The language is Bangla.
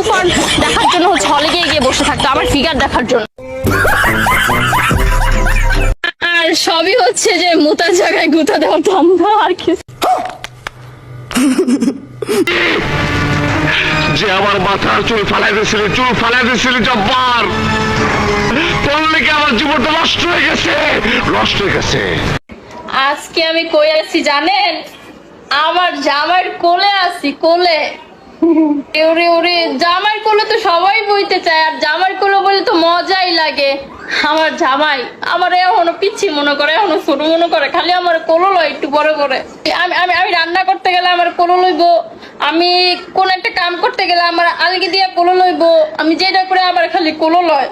তুফান দেখার জন্য হচ্ছে হলে গিয়ে বসে থাকতো আমার ফিগার দেখার জন্য। আর সবই হচ্ছে যে মুতার জায়গায় গুতা দেওয়া ধান্দা, আর কিছু। যে আমার মাথার চুল ফালাই দিয়েছিল জব্বার, তোর লেগে আমার জীবনটা নষ্ট হয়ে গেছে। আজকে আমি কই আছি জানেন? আমার জামাইয়ের কোলে আছি, কোলে। ওরে ওরে, জামাইয়ের কোলে তো সবাই বইতে চায়, আর জামাইয়ের কোলে বলে তো মজাই লাগে। আমার জামাই আমার এখনো পিচ্ছি মনে করে, এখনো ছোট মনে করে, খালি আমার কোলো লয় একটু বড় করে। আমি আমি আমি রান্না করতে গেলে আমার কোলো লইব, আমি কোন একটা কাম করতে গেলে আমার আলগি দিয়া কোলো লইব, আমি যেটা করে আমার খালি কোলো লয়।